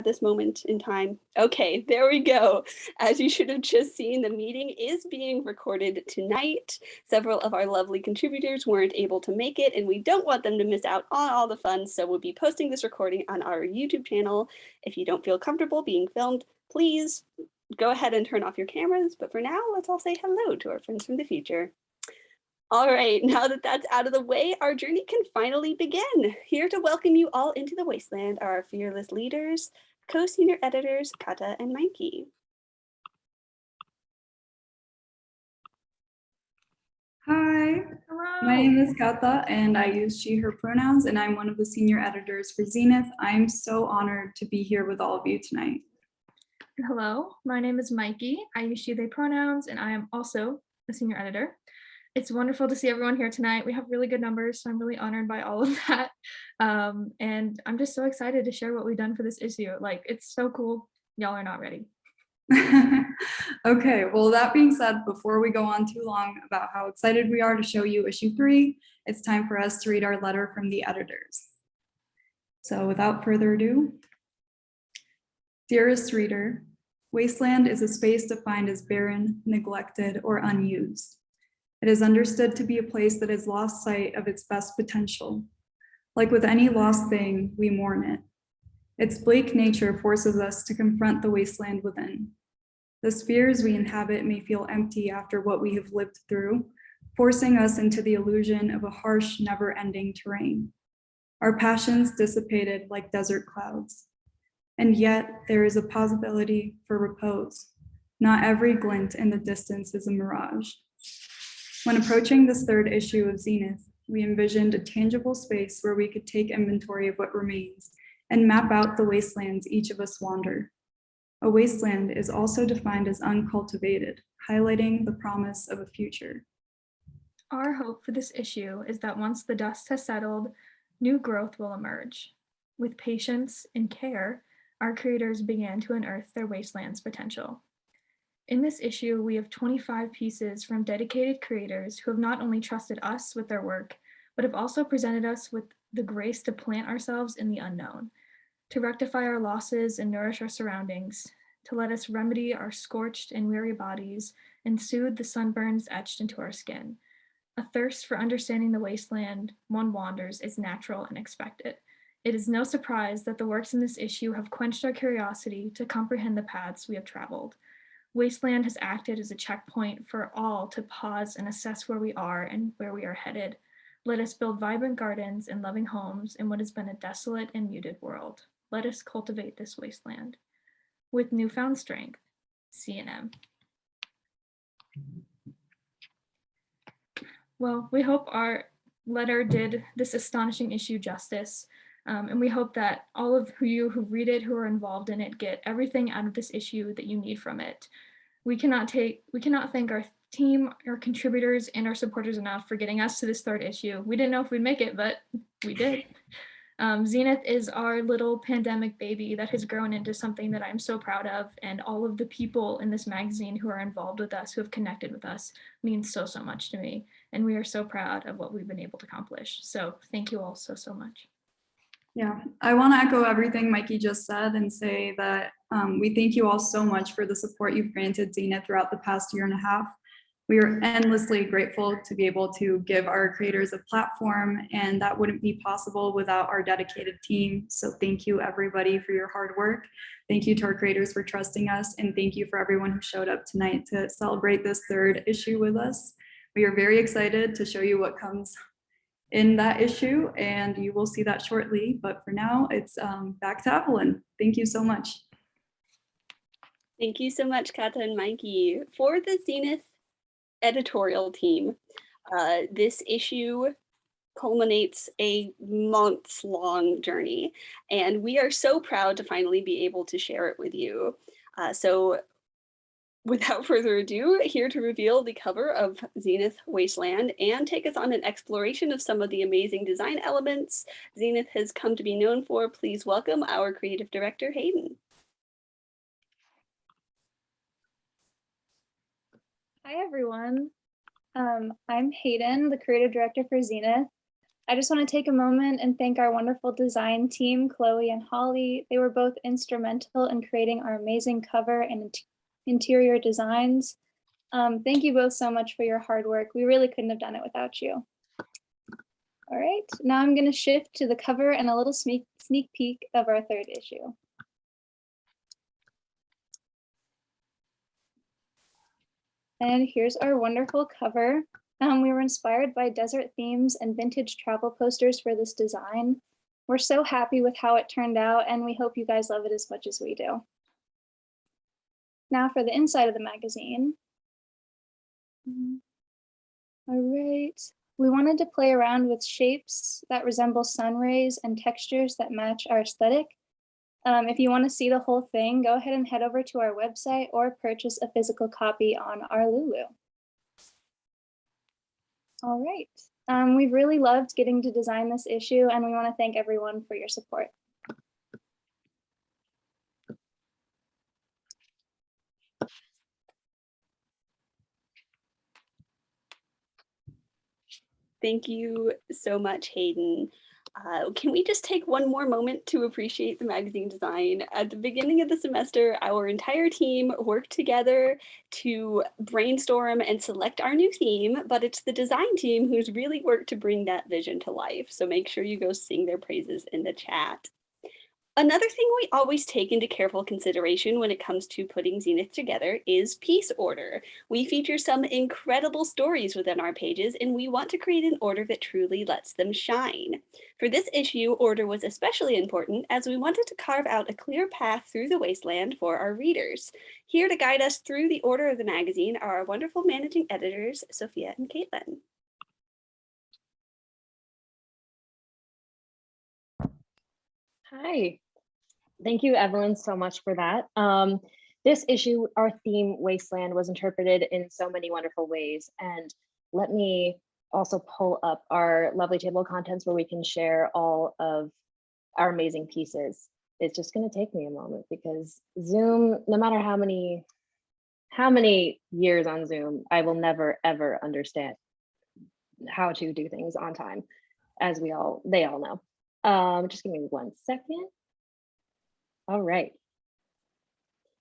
this moment in time. Okay, there we go. As you should have just seen, the meeting is being recorded tonight. Several of our lovely contributors weren't able to make it, and we don't want them to miss out on all the fun, so we'll be posting this recording on our YouTube channel. If you don't feel comfortable being filmed, please go ahead and turn off your cameras, but for now, let's all say hello to our friends from the future. All right, now that that's out of the way, our journey can finally begin. Here to welcome you all into the wasteland are our fearless leaders, co-senior editors, Kata and Mikey. Hi, Hello. my name is Kata and I use she, her pronouns, and I'm one of the senior editors for Zenith. I'm so honored to be here with all of you tonight. Hello, my name is Mikey. I use she, they pronouns, and I am also a senior editor. It's wonderful to see everyone here tonight. We have really good numbers, so I'm really honored by all of that. And I'm just so excited to share what we've done for this issue. Like, it's so cool. Y'all are not ready. Okay, well, that being said, before we go on too long about how excited we are to show you issue 3, it's time for us to read our letter from the editors. So without further ado, dearest reader, Wasteland is a space defined as barren, neglected, or unused. It is understood to be a place that has lost sight of its best potential. Like with any lost thing, we mourn it. Its bleak nature forces us to confront the wasteland within. The spheres we inhabit may feel empty after what we have lived through, forcing us into the illusion of a harsh, never-ending terrain. Our passions dissipated like desert clouds. And yet, there is a possibility for repose. Not every glint in the distance is a mirage. When approaching this 3rd issue of Zenith, we envisioned a tangible space where we could take inventory of what remains and map out the wastelands each of us wander. A wasteland is also defined as uncultivated, highlighting the promise of a future. Our hope for this issue is that once the dust has settled, new growth will emerge. With patience and care, our creators began to unearth their wasteland's potential. In this issue, we have 25 pieces from dedicated creators who have not only trusted us with their work, but have also presented us with the grace to plant ourselves in the unknown, to rectify our losses and nourish our surroundings, to let us remedy our scorched and weary bodies and soothe the sunburns etched into our skin. A thirst for understanding the wasteland one wanders is natural and expected. It is no surprise that the works in this issue have quenched our curiosity to comprehend the paths we have traveled. Wasteland has acted as a checkpoint for all to pause and assess where we are and where we are headed. Let us build vibrant gardens and loving homes in what has been a desolate and muted world. Let us cultivate this wasteland. With newfound strength, C&M. Well, we hope our letter did this astonishing issue justice. And we hope that all of you who read it, who are involved in it, get everything out of this issue that you need from it. We cannot thank our team, our contributors, and our supporters enough for getting us to this 3rd issue. We didn't know if we'd make it, but we did. Zenith is our little pandemic baby that has grown into something that I'm so proud of, and all of the people in this magazine who are involved with us, who have connected with us, means so, so much to me. And we are so proud of what we've been able to accomplish. So thank you all so, so much. Yeah, I want to echo everything Mikey just said and say that we thank you all so much for the support you've granted Zenith throughout the past year and a half. We are endlessly grateful to be able to give our creators a platform, and that wouldn't be possible without our dedicated team. So thank you everybody for your hard work. Thank you to our creators for trusting us, and thank you for everyone who showed up tonight to celebrate this 3rd issue with us. We are very excited to show you what comes in that issue, and you will see that shortly. But for now, it's back to Evelyn. Thank you so much. Thank you so much, Kata and Mikey. For the Zenith editorial team, this issue culminates a months-long journey, and we are so proud to finally be able to share it with you. So without further ado, here to reveal the cover of Zenith Wasteland and take us on an exploration of some of the amazing design elements Zenith has come to be known for, please welcome our creative director, Hayden. Hi, everyone. I'm Hayden, the creative director for Zenith. I just want to take a moment and thank our wonderful design team, Chloe and Holly. They were both instrumental in creating our amazing cover and interior designs. Thank you both so much for your hard work. We really couldn't have done it without you. All right, now I'm going to shift to the cover and a little sneak peek of our third issue. And here's our wonderful cover. We were inspired by desert themes and vintage travel posters for this design. We're so happy with how it turned out, and we hope you guys love it as much as we do. Now for the inside of the magazine. All right. We wanted to play around with shapes that resemble sun rays and textures that match our aesthetic. If you want to see the whole thing, go ahead and head over to our website or purchase a physical copy on our Lulu. All right. We've really loved getting to design this issue, and we want to thank everyone for your support. Thank you so much, Hayden. Can we just take one more moment to appreciate the magazine design? At the beginning of the semester, our entire team worked together to brainstorm and select our new theme, but it's the design team who's really worked to bring that vision to life. So make sure you go sing their praises in the chat. Another thing we always take into careful consideration when it comes to putting Zenith together is piece order. We feature some incredible stories within our pages, and we want to create an order that truly lets them shine. For this issue, order was especially important as we wanted to carve out a clear path through the wasteland for our readers. Here to guide us through the order of the magazine are our wonderful managing editors, Sophia and Caitlin. Hi, thank you, Evelyn, so much for that. This issue, our theme, Wasteland, was interpreted in so many wonderful ways. And let me also pull up our lovely table of contents where we can share all of our amazing pieces. It's just going to take me a moment because Zoom, no matter how many years on Zoom, I will never, ever understand how to do things on time, as they all know. Just give me 1 second. All right.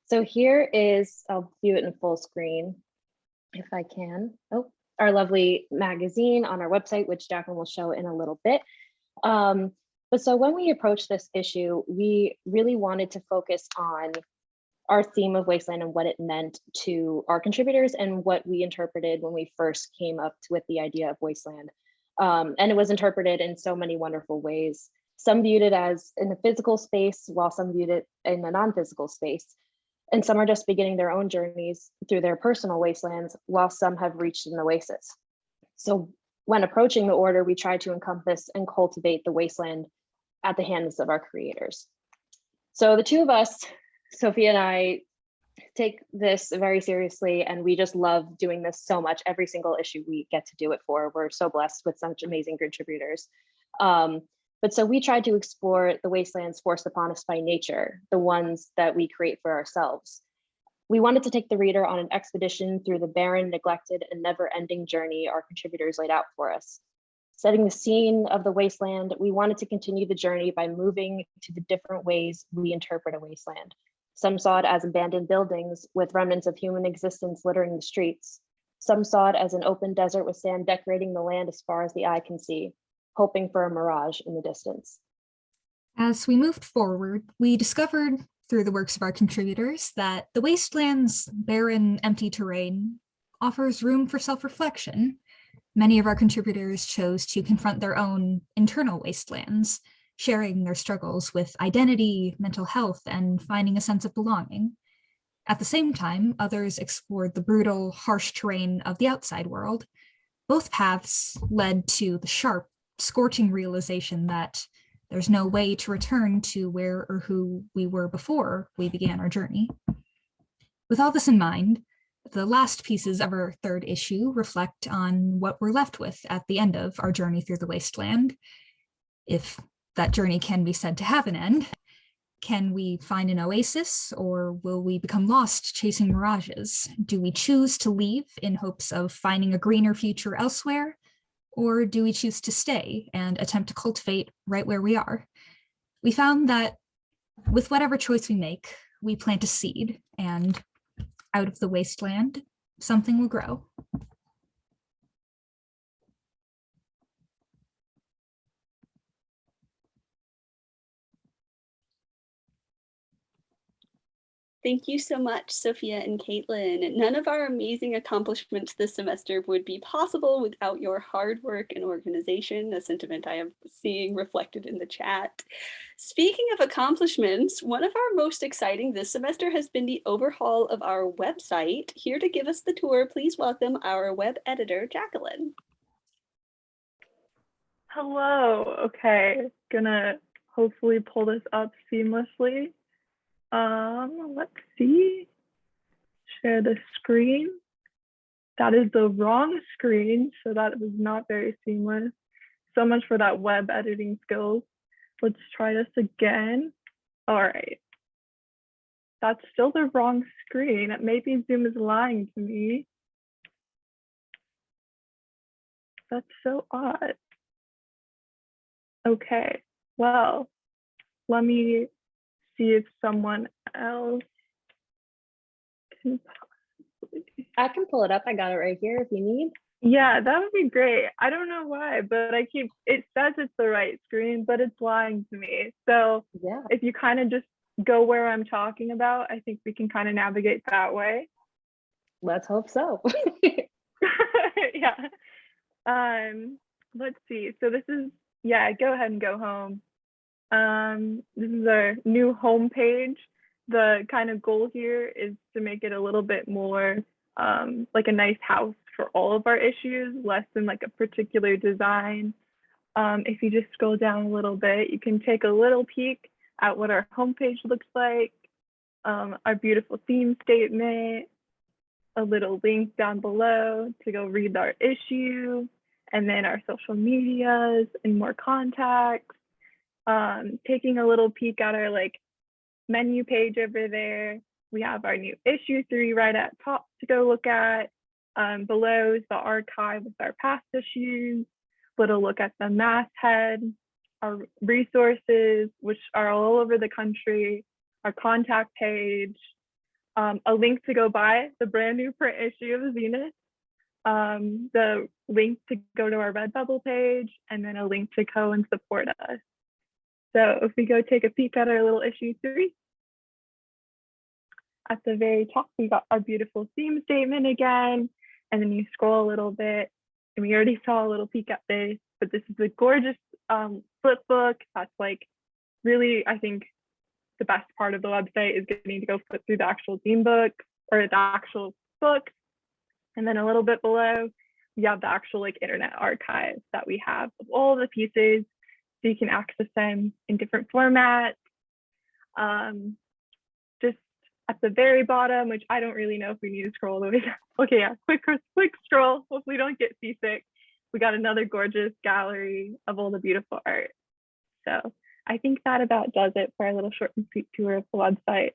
So here is, I'll view it in full screen if I can. Oh, our lovely magazine on our website, which Jacqueline will show in a little bit. But so when we approached this issue, we really wanted to focus on our theme of Wasteland and what it meant to our contributors and what we interpreted when we first came up with the idea of Wasteland. And it was interpreted in so many wonderful ways. Some viewed it as in a physical space, while some viewed it in a non-physical space. And some are just beginning their own journeys through their personal wastelands, while some have reached an oasis. So when approaching the order, we try to encompass and cultivate the wasteland at the hands of our creators. So the two of us, Sophia and I, take this very seriously, and we just love doing this so much. Every single issue we get to do it for. We're so blessed with such amazing contributors. But so we tried to explore the wastelands forced upon us by nature, the ones that we create for ourselves. We wanted to take the reader on an expedition through the barren, neglected, and never-ending journey our contributors laid out for us. Setting the scene of the wasteland, we wanted to continue the journey by moving to the different ways we interpret a wasteland. Some saw it as abandoned buildings with remnants of human existence littering the streets. Some saw it as an open desert with sand decorating the land as far as the eye can see, hoping for a mirage in the distance. As we moved forward, we discovered through the works of our contributors that the wasteland's barren, empty terrain offers room for self-reflection. Many of our contributors chose to confront their own internal wastelands, sharing their struggles with identity, mental health, and finding a sense of belonging. At the same time, others explored the brutal, harsh terrain of the outside world. Both paths led to the sharp, scorching realization that there's no way to return to where or who we were before we began our journey. With all this in mind, the last pieces of our third issue reflect on what we're left with at the end of our journey through the wasteland. If that journey can be said to have an end, can we find an oasis, or will we become lost chasing mirages? Do we choose to leave in hopes of finding a greener future elsewhere? or do we choose to stay and attempt to cultivate right where we are? We found that with whatever choice we make, we plant a seed, and out of the wasteland, something will grow. Thank you so much, Sophia and Caitlin. None of our amazing accomplishments this semester would be possible without your hard work and organization, a sentiment I am seeing reflected in the chat. Speaking of accomplishments, one of our most exciting this semester has been the overhaul of our website. Here to give us the tour, please welcome our web editor, Jacqueline. Hello. Okay, gonna hopefully pull this up seamlessly. Let's see. Share the screen. That is the wrong screen, so that was not very seamless. So much for that web editing skills. Let's try this again. All right. That's still the wrong screen. Maybe Zoom is lying to me. That's so odd. Okay, well, let me see if someone else can possibly. I can pull it up. I got it right here if you need. Yeah, that would be great. I don't know why, but it says it's the right screen, but it's lying to me. So Yeah. if you kind of just go where I'm talking about, I think we can kind of navigate that way. Let's hope so. Yeah. Let's see. So this is, yeah, go ahead and go home. This is our new homepage. The kind of goal here is to make it a little bit more like a nice house for all of our issues, less than like a particular design. If you just scroll down a little bit, you can take a little peek at what our homepage looks like, our beautiful theme statement, a little link down below to go read our issue, and then our social medias and more contacts. Taking a little peek at our like menu page over there. We have our new issue 3 right at top to go look at. Below is the archive with our past issues, little look at the masthead, our resources, which are all over the country, our contact page, a link to go buy the brand new print issue of Zenith, the link to go to our Redbubble page, and then a link to go and support us. So if we go take a peek at our little issue 3, at the very top, we got our beautiful theme statement again, and then you scroll a little bit, and we already saw a little peek at this, but this is a gorgeous flip book. That's like really, I think, the best part of the website is getting to go flip through the actual theme book or the actual book. And then a little bit below, we have the actual like internet archives that we have of all the pieces, so you can access them in different formats. Just at the very bottom, which I don't really know if we need to scroll all the way down. Okay, yeah, quick scroll. Hopefully don't get seasick. We got another gorgeous gallery of all the beautiful art. So I think that about does it for our little short and sweet tour of the website.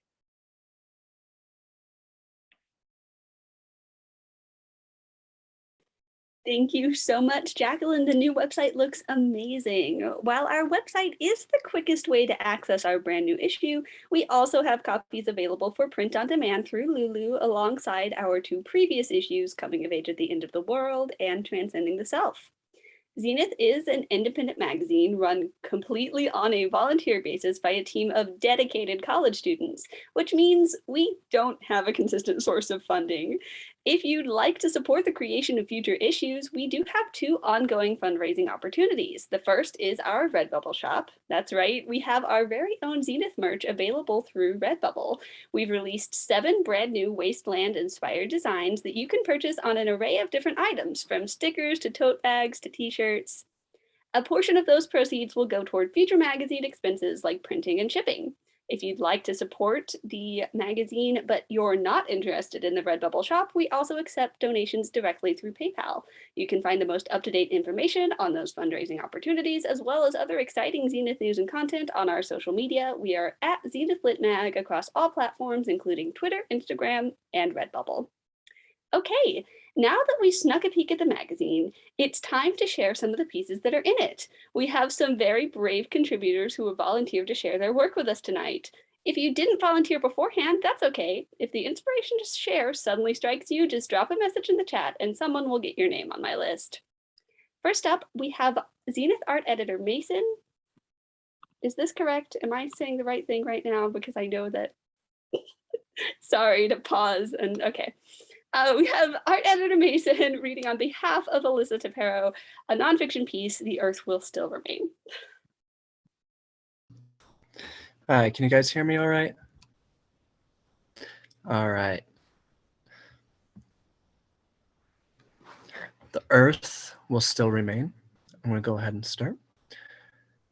Thank you so much, Jacqueline. The new website looks amazing. While our website is the quickest way to access our brand new issue, we also have copies available for print on demand through Lulu alongside our 2 previous issues, Coming of Age at the End of the World and Transcending the Self. Zenith is an independent magazine run completely on a volunteer basis by a team of dedicated college students, which means we don't have a consistent source of funding. If you'd like to support the creation of future issues, we do have 2 ongoing fundraising opportunities. The first is our Redbubble shop. That's right, we have our very own Zenith merch available through Redbubble. We've released 7 brand new Wasteland-inspired designs that you can purchase on an array of different items, from stickers to tote bags to t-shirts. A portion of those proceeds will go toward future magazine expenses like printing and shipping. If you'd like to support the magazine, but you're not interested in the Redbubble shop, we also accept donations directly through PayPal. You can find the most up-to-date information on those fundraising opportunities, as well as other exciting Zenith news and content on our social media. We are at Zenith Lit Mag across all platforms, including Twitter, Instagram, and Redbubble. Okay, Now that we snuck a peek at the magazine, it's time to share some of the pieces that are in it. We have some very brave contributors who have volunteered to share their work with us tonight. If you didn't volunteer beforehand, that's okay. If the inspiration to share suddenly strikes you, just drop a message in the chat and someone will get your name on my list. First up, we have Zenith art editor Mason. Is this correct? Am I saying the right thing right now? Because I know that, sorry to pause and okay. We have art editor Mason reading on behalf of Alyssa Tapero, a nonfiction piece, The Earth Will Still Remain. Hi, can you guys hear me all right? All right. The Earth will still remain. I'm going to go ahead and start.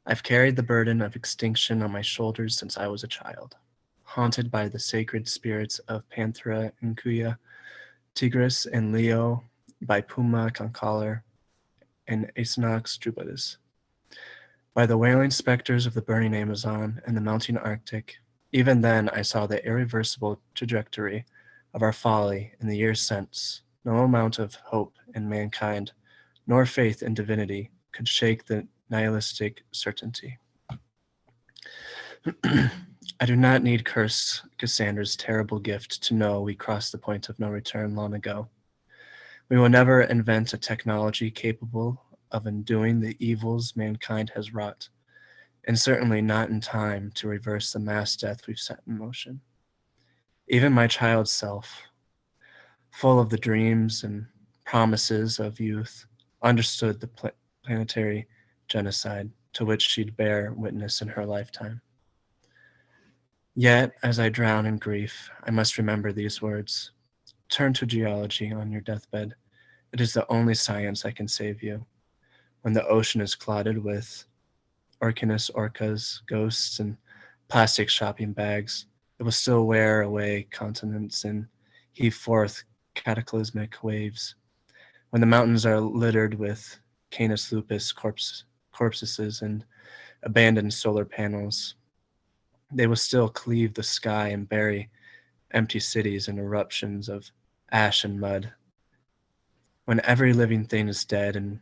I've carried the burden of extinction on my shoulders since I was a child, haunted by the sacred spirits of Panthera and Kuya, Tigris and Leo, by Puma Concaller, and Aesinox Drubatus, by the wailing specters of the burning Amazon and the mounting Arctic. Even then I saw the irreversible trajectory of our folly in the years since. No amount of hope in mankind, nor faith in divinity, could shake the nihilistic certainty. I do not need cursed Cassandra's terrible gift to know we crossed the point of no return long ago. We will never invent a technology capable of undoing the evils mankind has wrought, and certainly not in time to reverse the mass death we've set in motion. Even my child self, full of the dreams and promises of youth, understood the planetary genocide to which she'd bear witness in her lifetime. Yet, as I drown in grief, I must remember these words. Turn to geology on your deathbed. It is the only science that can save you. When the ocean is clotted with Orcinus orcas, ghosts, and plastic shopping bags, it will still wear away continents and heave forth cataclysmic waves. When the mountains are littered with Canis lupus corpses and abandoned solar panels, they will still cleave the sky and bury empty cities in eruptions of ash and mud. When every living thing is dead and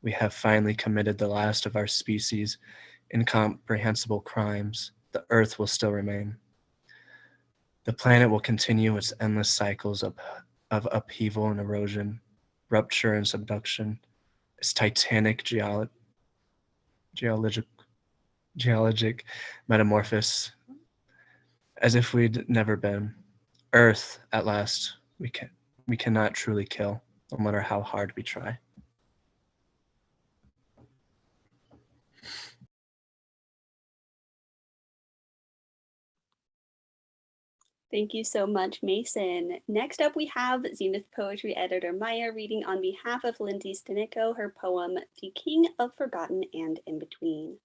we have finally committed the last of our species' incomprehensible crimes, the Earth will still remain. The planet will continue its endless cycles of upheaval and erosion, rupture and subduction, its titanic geologic metamorphosis, as if we'd never been. Earth, at last, we cannot truly kill, no matter how hard we try. Thank you so much, Mason. Next up, we have Zenith poetry editor Maya reading on behalf of Lindsay Stanico her poem, The King of Forgotten and In Between.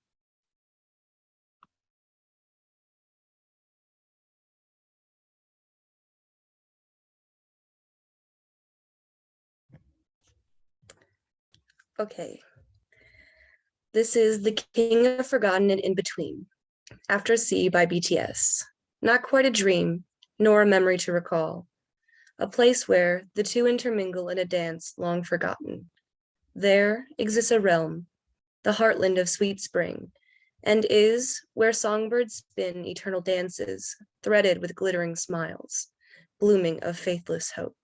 Okay. This is The King of Forgotten and In Between, After Sea by BTS. Not quite a dream, nor a memory to recall. A place where the two intermingle in a dance long forgotten. There exists a realm, the heartland of sweet spring, and is where songbirds spin eternal dances, threaded with glittering smiles, blooming of faithless hope.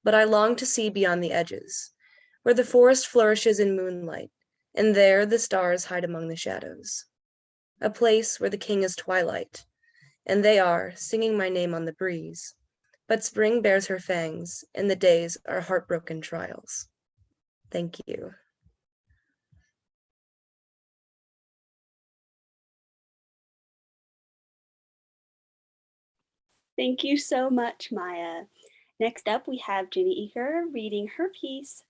But I long to see beyond the edges, where the forest flourishes in moonlight, and there the stars hide among the shadows. A place where the king is twilight, and they are singing my name on the breeze. But spring bears her fangs, and the days are heartbroken trials. Thank you. Thank you so much, Maya. Next up, we have Ginny Eaker reading her piece,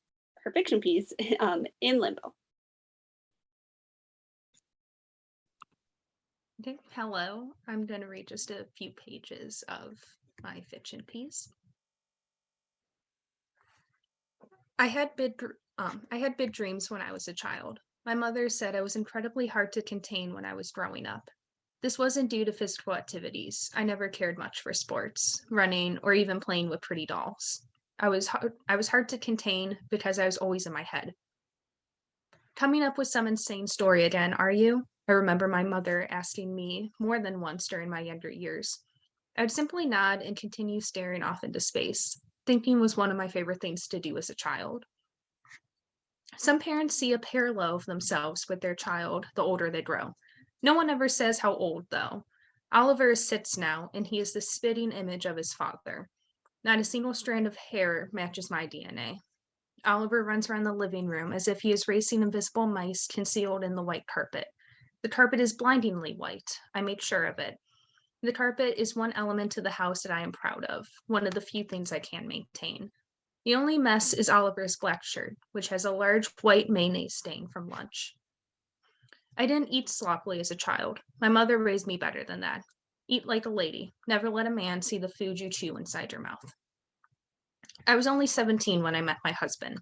her fiction piece, In Limbo. Okay, hello. I'm going to read just a few pages of my fiction piece. I had big dreams when I was a child. My mother said I was incredibly hard to contain when I was growing up. This wasn't due to physical activities. I never cared much for sports, running, or even playing with pretty dolls. I was hard to contain because I was always in my head. Coming up with some insane story again, are you? I remember my mother asking me more than once during my younger years. I'd simply nod and continue staring off into space. Thinking was one of my favorite things to do as a child. Some parents see a parallel of themselves with their child the older they grow. No one ever says how old, though. Oliver is 6 now, and he is the spitting image of his father. Not a single strand of hair matches my DNA. Oliver runs around the living room as if he is racing invisible mice concealed in the white carpet. The carpet is blindingly white. I make sure of it. The carpet is one element to the house that I am proud of, one of the few things I can maintain. The only mess is Oliver's black shirt, which has a large white mayonnaise stain from lunch. I didn't eat sloppily as a child. My mother raised me better than that. Eat like a lady. Never let a man see the food you chew inside your mouth. I was only 17 when I met my husband.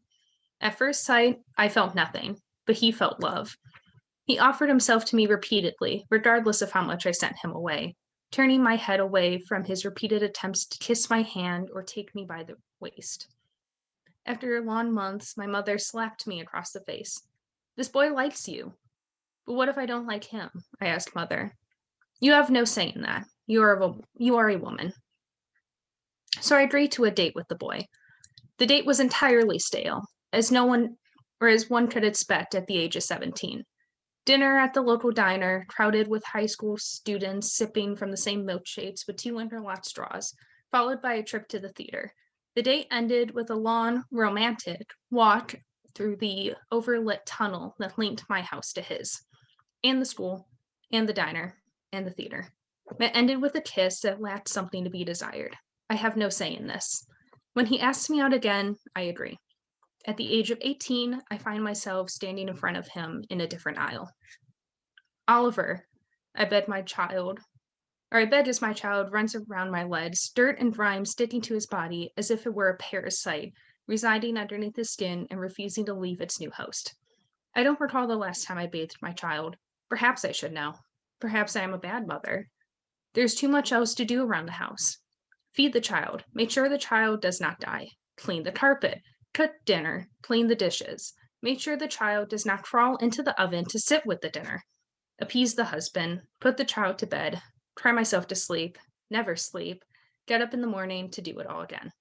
At first sight, I felt nothing, but he felt love. He offered himself to me repeatedly, regardless of how much I sent him away, turning my head away from his repeated attempts to kiss my hand or take me by the waist. After long months, my mother slapped me across the face. This boy likes you. But what if I don't like him? I asked Mother. You have no say in that. You are a woman. So I agreed to a date with the boy. The date was entirely stale, as one could expect at the age of 17. Dinner at the local diner, crowded with high school students sipping from the same milkshakes with 2 interlocked straws, followed by a trip to the theater. The date ended with a long, romantic walk through the overlit tunnel that linked my house to his, and the school, and the diner, and the theater. It ended with a kiss that lacked something to be desired. I have no say in this. When he asks me out again, I agree. At the age of 18, I find myself standing in front of him in a different aisle. Oliver, I beg as my child runs around my legs, dirt and grime sticking to his body as if it were a parasite, residing underneath his skin and refusing to leave its new host. I don't recall the last time I bathed my child. Perhaps I should know. Perhaps I am a bad mother. There's too much else to do around the house. Feed the child. Make sure the child does not die. Clean the carpet. Cook dinner. Clean the dishes. Make sure the child does not crawl into the oven to sit with the dinner. Appease the husband. Put the child to bed. Cry myself to sleep. Never sleep. Get up in the morning to do it all again.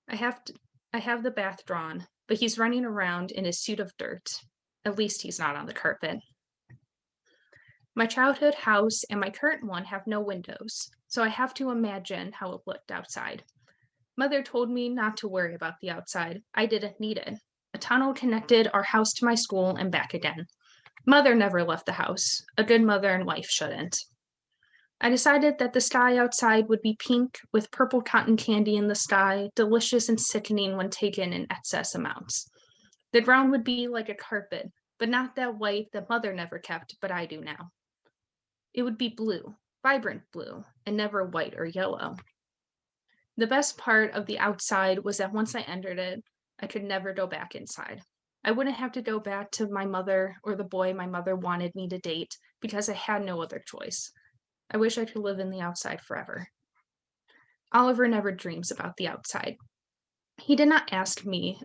I have the bath drawn, but he's running around in his suit of dirt. At least he's not on the carpet. My childhood house and my current one have no windows, so I have to imagine how it looked outside. Mother told me not to worry about the outside. I didn't need it. A tunnel connected our house to my school and back again. Mother never left the house. A good mother and wife shouldn't. I decided that the sky outside would be pink with purple cotton candy in the sky, delicious and sickening when taken in excess amounts. The ground would be like a carpet, but not that white that Mother never kept, but I do now. It would be blue, vibrant blue, and never white or yellow. The best part of the outside was that once I entered it, I could never go back inside. I wouldn't have to go back to my mother or the boy my mother wanted me to date because I had no other choice. I wish I could live in the outside forever. Oliver never dreams about the outside. He did ask me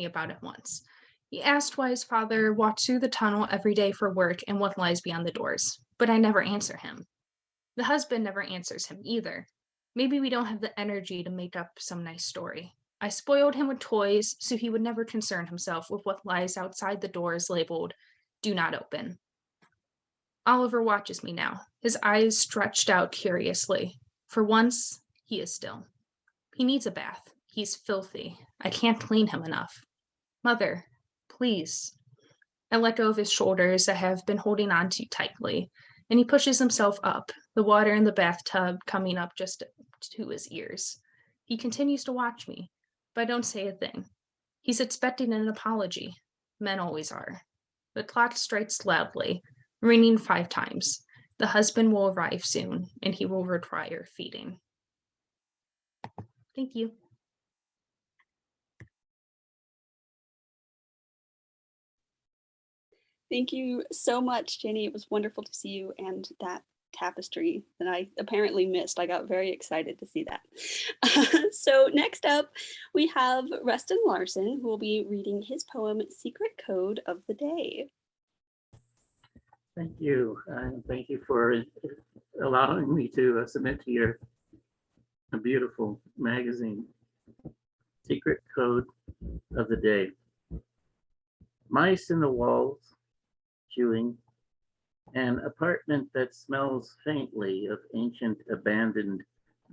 about it once. He asked why his father walked through the tunnel every day for work and what lies beyond the doors, but I never answer him. The husband never answers him either. Maybe we don't have the energy to make up some nice story. I spoiled him with toys so he would never concern himself with what lies outside the doors labeled, "Do not open." Oliver watches me now, his eyes stretched out curiously. For once, he is still. He needs a bath. He's filthy. I can't clean him enough. Mother, please. I let go of his shoulders I have been holding on too tightly, and he pushes himself up, the water in the bathtub coming up just to his ears. He continues to watch me, but I don't say a thing. He's expecting an apology. Men always are. The clock strikes loudly, ringing 5 times. The husband will arrive soon, and he will require feeding. Thank you. Thank you so much, Jenny. It was wonderful to see you, and that tapestry that I apparently missed. I got very excited to see that. So next up, we have Rustin Larson, who will be reading his poem, Secret Code of the Day. Thank you. And thank you for allowing me to submit to your beautiful magazine. Secret Code of the Day. Mice in the walls, chewing. An apartment that smells faintly of ancient abandoned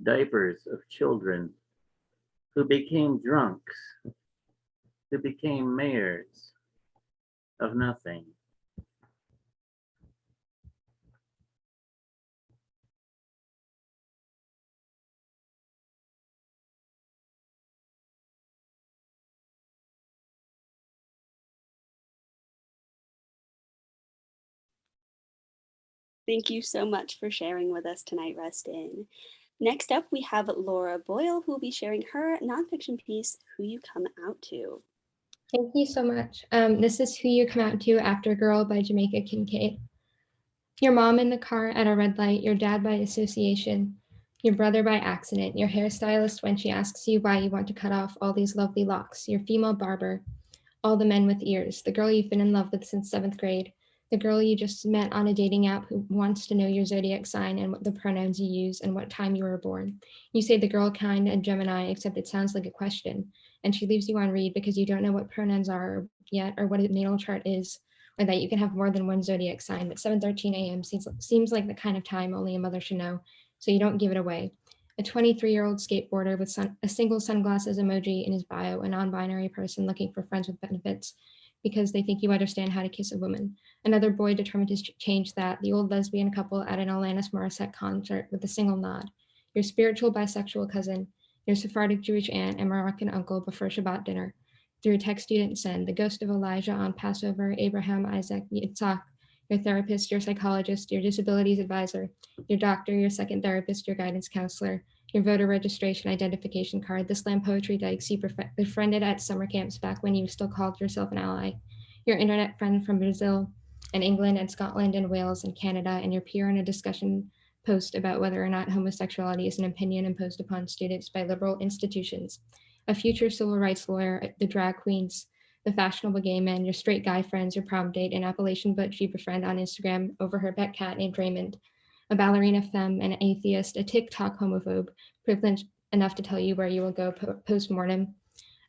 diapers of children who became drunks, who became mayors of nothing. Thank you so much for sharing with us tonight, Rustin. Next up, we have Laura Boyle, who will be sharing her nonfiction piece, Who You Come Out To. Thank you so much. This is Who You Come Out To After Girl by Jamaica Kincaid. Your mom in the car at a red light, your dad by association, your brother by accident, your hairstylist when she asks you why you want to cut off all these lovely locks, your female barber, all the men with ears, the girl you've been in love with since 7th grade, the girl you just met on a dating app who wants to know your zodiac sign and what the pronouns you use and what time you were born. You say the girl kind and Gemini, except it sounds like a question, and she leaves you on read because you don't know what pronouns are yet or what a natal chart is, or that you can have more than one zodiac sign, but 7:13 a.m. seems like the kind of time only a mother should know, so you don't give it away. A 23-year-old skateboarder with a single sunglasses emoji in his bio, a non-binary person looking for friends with benefits because they think you understand how to kiss a woman. Another boy determined to change that, the old lesbian couple at an Alanis Morissette concert with a single nod. Your spiritual bisexual cousin, your Sephardic Jewish aunt and Moroccan uncle before Shabbat dinner. Through a text you didn't send, the ghost of Elijah on Passover, Abraham, Isaac, Yitzhak, your therapist, your psychologist, your disabilities advisor, your doctor, your second therapist, your guidance counselor, your voter registration identification card, the slam poetry dykes you befriended at summer camps back when you still called yourself an ally, your internet friend from Brazil and England and Scotland and Wales and Canada, and your peer in a discussion post about whether or not homosexuality is an opinion imposed upon students by liberal institutions, a future civil rights lawyer, the drag queens, the fashionable gay men, your straight guy friends, your prom date, an Appalachian butch you befriend on Instagram over her pet cat named Raymond, a ballerina femme, an atheist, a TikTok homophobe, privileged enough to tell you where you will go post-mortem,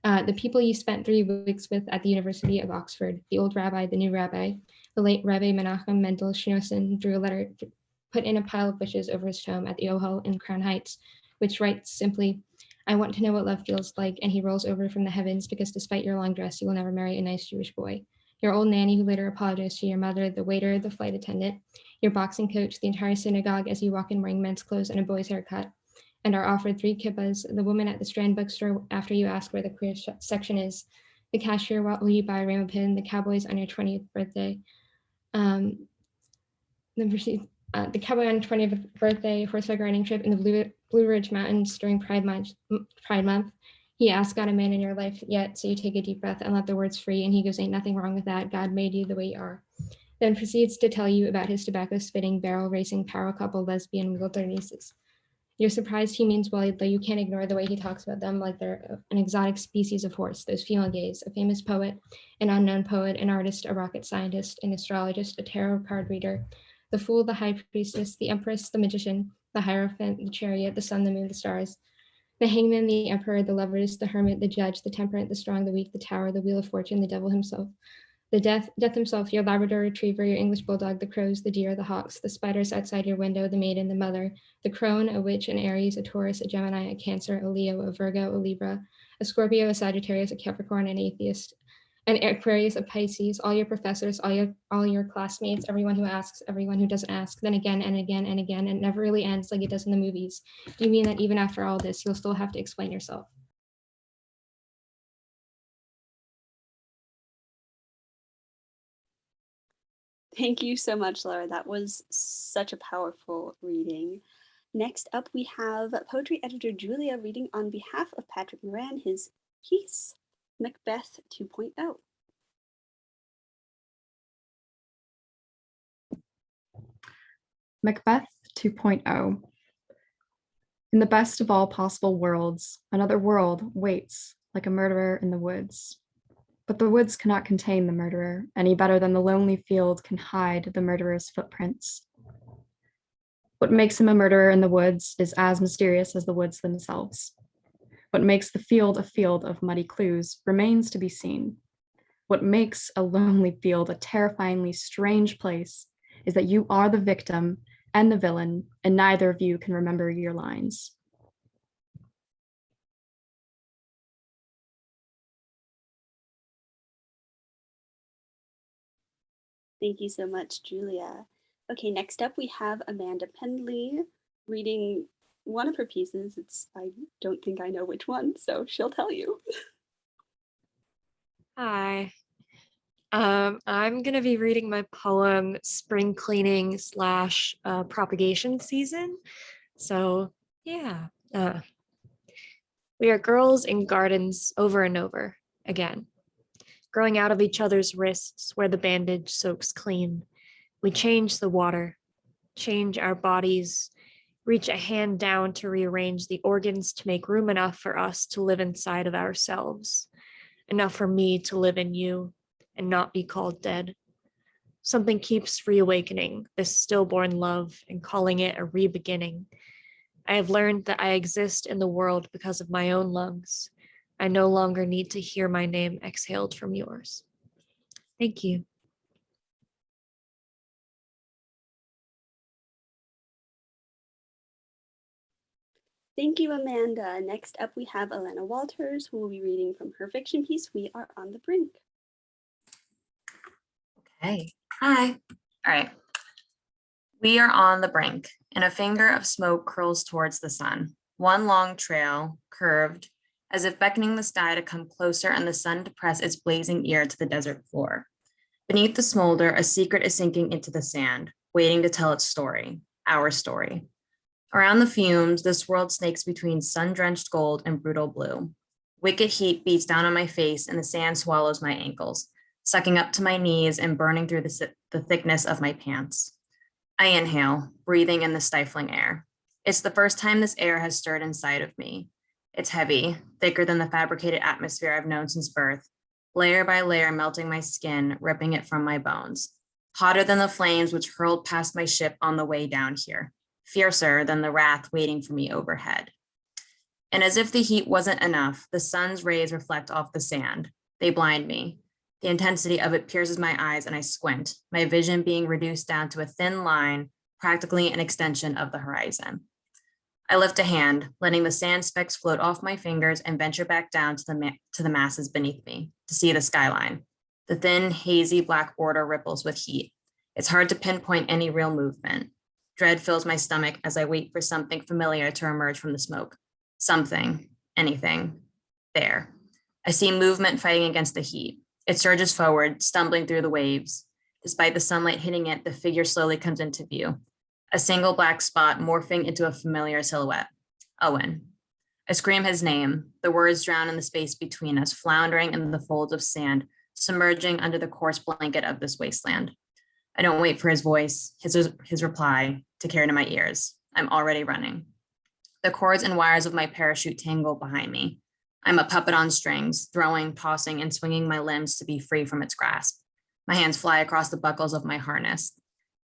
the people you spent 3 weeks with at the University of Oxford, the old rabbi, the new rabbi, the late Rabbi Menachem Mendel Schneerson drew a letter put in a pile of bushes over his home at the Ohel in Crown Heights, which writes simply, I want to know what love feels like, and he rolls over from the heavens because despite your long dress, you will never marry a nice Jewish boy. Your old nanny who later apologized to your mother, the waiter, the flight attendant, your boxing coach, the entire synagogue as you walk in wearing men's clothes and a boy's haircut, and are offered 3 kippahs, the woman at the Strand bookstore after you ask where the queer section is, the cashier while you buy a Rama pin, the Cowboys on your 20th birthday, the cowboy on 20th birthday horseback riding trip in the Blue Ridge Mountains during Pride Month. He asks, got a man in your life yet? So you take a deep breath and let the words free. And he goes, ain't nothing wrong with that. God made you the way you are. Then proceeds to tell you about his tobacco spitting, barrel racing, power couple, lesbian wildernesses. You're surprised he means well, though you can't ignore the way he talks about them like they're an exotic species of horse, those female gays, a famous poet, an unknown poet, an artist, a rocket scientist, an astrologist, a tarot card reader, the fool, the high priestess, the empress, the magician, the hierophant, the chariot, the sun, the moon, the stars, the hangman, the emperor, the lovers, the hermit, the judge, the temperate, the strong, the weak, the tower, the wheel of fortune, the devil himself, the death himself, your Labrador retriever, your English bulldog, the crows, the deer, the hawks, the spiders outside your window, the maiden, the mother, the crone, a witch, an Aries, a Taurus, a Gemini, a Cancer, a Leo, a Virgo, a Libra, a Scorpio, a Sagittarius, a Capricorn, an atheist, an Aquarius, a Pisces, all your professors, all your classmates, everyone who asks, everyone who doesn't ask, then again and again and again, and it never really ends like it does in the movies. Do you mean that even after all this, you'll still have to explain yourself? Thank you so much, Laura. That was such a powerful reading. Next up, we have poetry editor Julia reading on behalf of Patrick Moran his piece, Macbeth 2.0. Macbeth 2.0. In the best of all possible worlds, another world waits like a murderer in the woods. But the woods cannot contain the murderer any better than the lonely field can hide the murderer's footprints. What makes him a murderer in the woods is as mysterious as the woods themselves. What makes the field a field of muddy clues remains to be seen. What makes a lonely field a terrifyingly strange place is that you are the victim and the villain, and neither of you can remember your lines. Thank you so much, Julia. Okay, next up we have Amanda Pendley reading one of her pieces. I don't think I know which one, so she'll tell you. Hi. I'm going to be reading my poem Spring Cleaning / Propagation Season. So yeah, we are girls in gardens over and over again, growing out of each other's wrists where the bandage soaks clean. We change the water, change our bodies, reach a hand down to rearrange the organs to make room enough for us to live inside of ourselves, enough for me to live in you and not be called dead. Something keeps reawakening this stillborn love and calling it a re-beginning. I have learned that I exist in the world because of my own lungs. I no longer need to hear my name exhaled from yours. Thank you. Thank you, Amanda. Next up, we have Elena Walters, who will be reading from her fiction piece, We Are on the Brink. Okay. Hi. All right. We are on the brink, and a finger of smoke curls towards the sun. One long trail, curved, as if beckoning the sky to come closer and the sun to press its blazing ear to the desert floor. Beneath the smolder, a secret is sinking into the sand, waiting to tell its story, our story. Around the fumes, this world snakes between sun-drenched gold and brutal blue. Wicked heat beats down on my face and the sand swallows my ankles, sucking up to my knees and burning through the thickness of my pants. I inhale, breathing in the stifling air. It's the first time this air has stirred inside of me. It's heavy, thicker than the fabricated atmosphere I've known since birth, layer by layer melting my skin, ripping it from my bones. Hotter than the flames which hurled past my ship on the way down here. Fiercer than the wrath waiting for me overhead. And as if the heat wasn't enough, the sun's rays reflect off the sand. They blind me. The intensity of it pierces my eyes and I squint, my vision being reduced down to a thin line, practically an extension of the horizon. I lift a hand, letting the sand specks float off my fingers and venture back down to the masses beneath me, to see the skyline. The thin, hazy black border ripples with heat. It's hard to pinpoint any real movement. Dread fills my stomach as I wait for something familiar to emerge from the smoke. Something, anything, there. I see movement fighting against the heat. It surges forward, stumbling through the waves. Despite the sunlight hitting it, the figure slowly comes into view. A single black spot morphing into a familiar silhouette. Owen. I scream his name. The words drown in the space between us, floundering in the folds of sand, submerging under the coarse blanket of this wasteland. I don't wait for his voice, his reply, to carry to my ears. I'm already running. The cords and wires of my parachute tangle behind me. I'm a puppet on strings, throwing, tossing, and swinging my limbs to be free from its grasp. My hands fly across the buckles of my harness.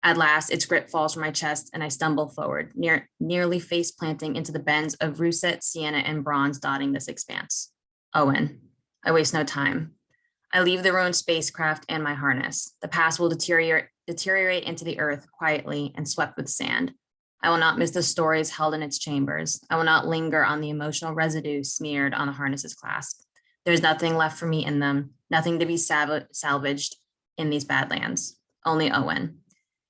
At last, its grip falls from my chest and I stumble forward, nearly face planting into the bends of russet, sienna, and bronze dotting this expanse. Owen. I waste no time. I leave the ruined spacecraft and my harness. The past will deteriorate into the earth quietly and swept with sand. I will not miss the stories held in its chambers. I will not linger on the emotional residue smeared on the harness's clasp. There's nothing left for me in them, nothing to be salvaged in these badlands. Only Owen.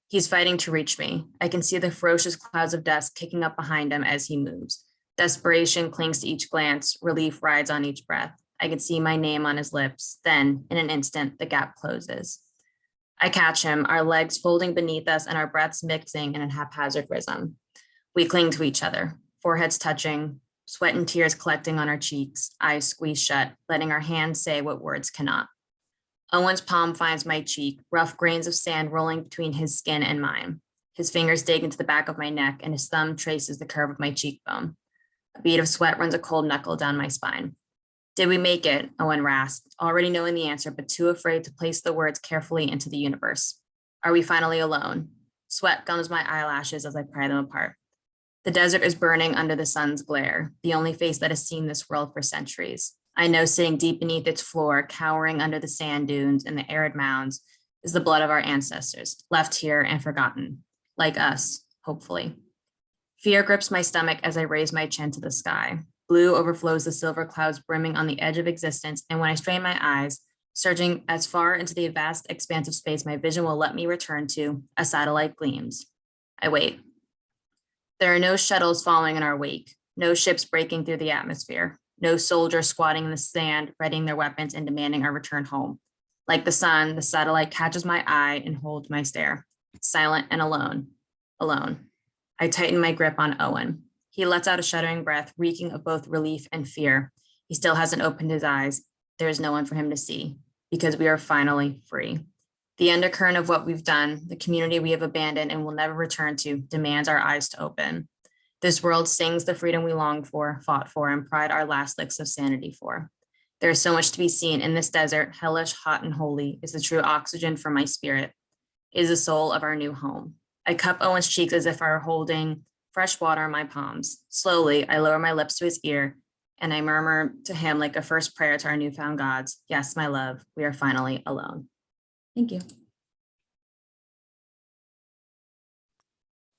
He's fighting to reach me. I can see the ferocious clouds of dust kicking up behind him as he moves. Desperation clings to each glance, relief rides on each breath. I can see my name on his lips. Then, in an instant, the gap closes. I catch him, our legs folding beneath us and our breaths mixing in a haphazard rhythm. We cling to each other, foreheads touching, sweat and tears collecting on our cheeks, eyes squeezed shut, letting our hands say what words cannot. Owen's palm finds my cheek, rough grains of sand rolling between his skin and mine. His fingers dig into the back of my neck, and his thumb traces the curve of my cheekbone. A bead of sweat runs a cold knuckle down my spine. Did we make it? Owen rasped, already knowing the answer, but too afraid to place the words carefully into the universe. Are we finally alone? Sweat gums my eyelashes as I pry them apart. The desert is burning under the sun's glare, the only face that has seen this world for centuries. I know sitting deep beneath its floor, cowering under the sand dunes and the arid mounds, is the blood of our ancestors, left here and forgotten, like us, hopefully. Fear grips my stomach as I raise my chin to the sky. Blue overflows the silver clouds brimming on the edge of existence, and when I strain my eyes, surging as far into the vast expanse of space my vision will let me return to, a satellite gleams. I wait. There are no shuttles following in our wake, no ships breaking through the atmosphere, no soldiers squatting in the sand, readying their weapons and demanding our return home. Like the sun, the satellite catches my eye and holds my stare, silent and alone, alone. I tighten my grip on Owen. He lets out a shuddering breath, reeking of both relief and fear. He still hasn't opened his eyes. There is no one for him to see, because we are finally free. The undercurrent of what we've done, the community we have abandoned and will never return to, demands our eyes to open. This world sings the freedom we longed for, fought for, and pried our last licks of sanity for. There is so much to be seen in this desert, hellish, hot, and holy, is the true oxygen for my spirit, is the soul of our new home. I cup Owen's cheeks as if I were holding fresh water in my palms. Slowly, I lower my lips to his ear, and I murmur to him like a first prayer to our newfound gods. Yes, my love, we are finally alone. Thank you.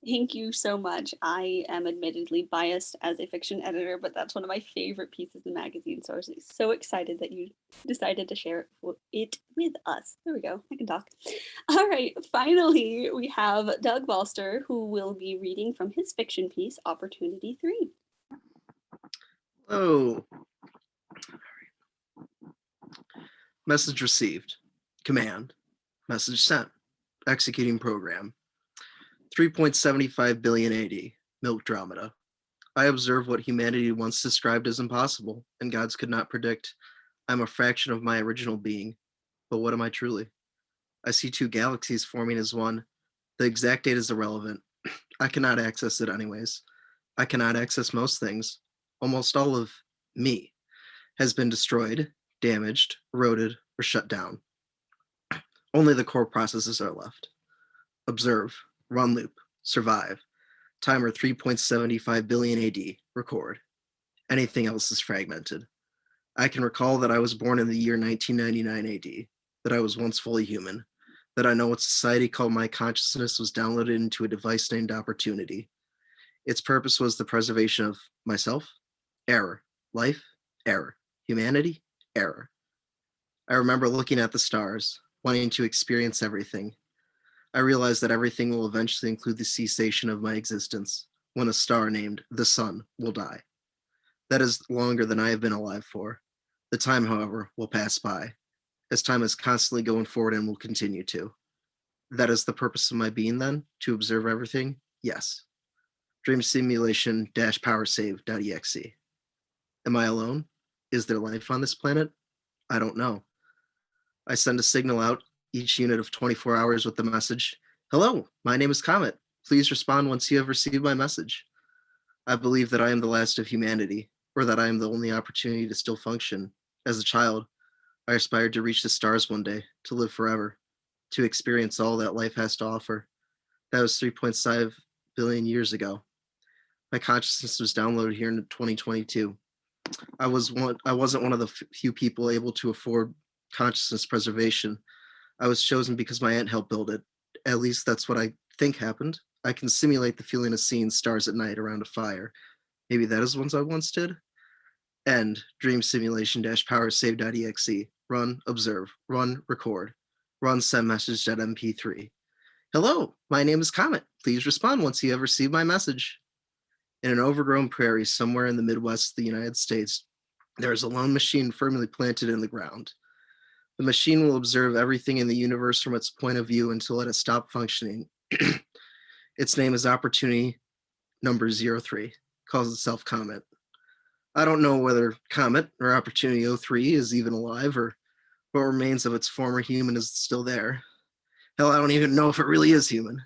Thank you so much. I am admittedly biased as a fiction editor, but that's one of my favorite pieces in the magazine. So I was so excited that you decided to share it with us. There we go. I can talk. All right. Finally, we have Doug Balster, who will be reading from his fiction piece, Opportunity 3. Oh. Message received. Command. Message sent. Executing program. 3.75 billion AD. Milk Dromeda. I observe what humanity once described as impossible, and gods could not predict. I'm a fraction of my original being. But what am I truly? I see two galaxies forming as one. The exact date is irrelevant. I cannot access it anyways. I cannot access most things. Almost all of me has been destroyed, damaged, eroded, or shut down. Only the core processes are left. Observe, run loop, survive. Timer 3.75 billion AD, record. Anything else is fragmented. I can recall that I was born in the year 1999 AD, that I was once fully human, that I know what society called my consciousness was downloaded into a device named Opportunity. Its purpose was the preservation of myself, error, life, error, humanity, error. I remember looking at the stars, wanting to experience everything. I realized that everything will eventually include the cessation of my existence, when a star named the sun will die. That is longer than I have been alive for. The time, however, will pass by, as time is constantly going forward and will continue to. That is the purpose of my being then, to observe everything? Yes. Dream simulation-powersave.exe. Am I alone? Is there life on this planet? I don't know. I send a signal out each unit of 24 hours with the message, "Hello, my name is Comet. Please respond once you have received my message." I believe that I am the last of humanity, or that I am the only opportunity to still function. As a child, I aspired to reach the stars one day, to live forever, to experience all that life has to offer. That was 3.5 billion years ago. My consciousness was downloaded here in 2022. I wasn't one of the few people able to afford consciousness preservation. I was chosen because my aunt helped build it. At least that's what I think happened. I can simulate the feeling of seeing stars at night around a fire. Maybe that is what I once did. End. Dream simulation-powersave.exe. Run, observe. Run, record. Run, send message.mp3. Hello, my name is Comet. Please respond once you have received my message. In an overgrown prairie somewhere in the Midwest of the United States, there is a lone machine firmly planted in the ground. The machine will observe everything in the universe from its point of view until it has stopped functioning. Its name is Opportunity number 03, calls itself Comet. I don't know whether Comet or Opportunity 03 is even alive or what remains of its former human is still there. Hell, I don't even know if it really is human.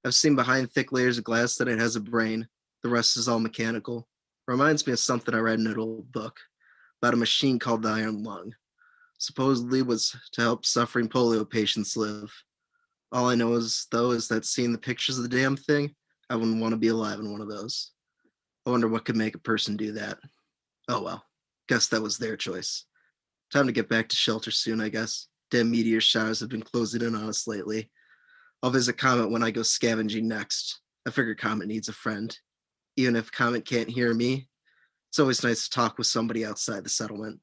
I've seen behind thick layers of glass that it has a brain. The rest is all mechanical. Reminds me of something I read in an old book about a machine called the Iron Lung. Supposedly was to help suffering polio patients live. All I know is, though, is that seeing the pictures of the damn thing, I wouldn't want to be alive in one of those. I wonder what could make a person do that. Oh well, guess that was their choice. Time to get back to shelter soon, I guess. Damn meteor showers have been closing in on us lately. I'll visit Comet when I go scavenging next. I figure Comet needs a friend. Even if Comet can't hear me, it's always nice to talk with somebody outside the settlement.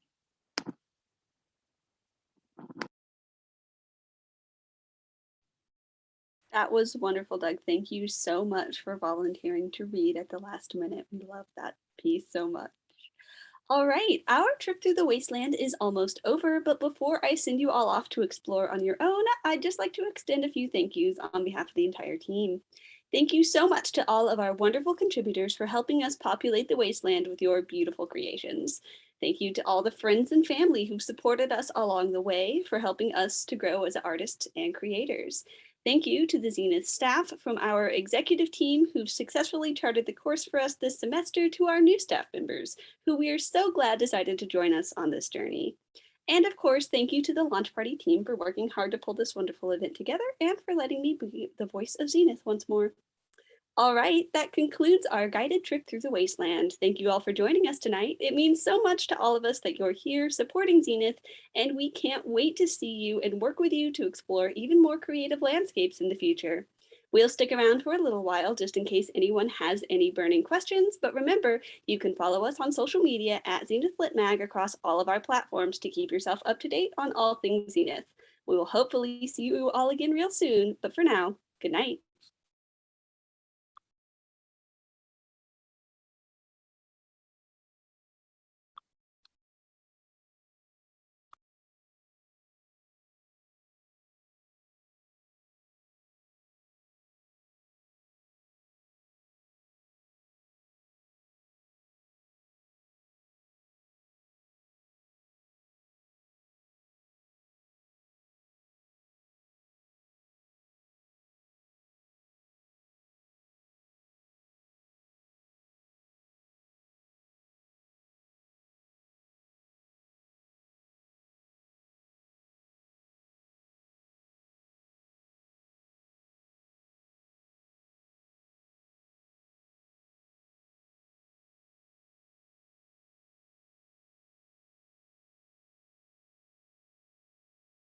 That was wonderful, Doug. Thank you so much for volunteering to read at the last minute. We love that piece so much. All right, our trip through the wasteland is almost over, but before I send you all off to explore on your own, I'd just like to extend a few thank yous on behalf of the entire team. Thank you so much to all of our wonderful contributors for helping us populate the wasteland with your beautiful creations. Thank you to all the friends and family who supported us along the way for helping us to grow as artists and creators. Thank you to the Zenith staff from our executive team who've successfully charted the course for us this semester, to our new staff members who we are so glad decided to join us on this journey. And of course, thank you to the launch party team for working hard to pull this wonderful event together and for letting me be the voice of Zenith once more. All right, that concludes our guided trip through the wasteland. Thank you all for joining us tonight. It means so much to all of us that you're here supporting Zenith, and we can't wait to see you and work with you to explore even more creative landscapes in the future. We'll stick around for a little while just in case anyone has any burning questions, but remember, you can follow us on social media at Zenith Lit Mag across all of our platforms to keep yourself up to date on all things Zenith. We will hopefully see you all again real soon, but for now, good night.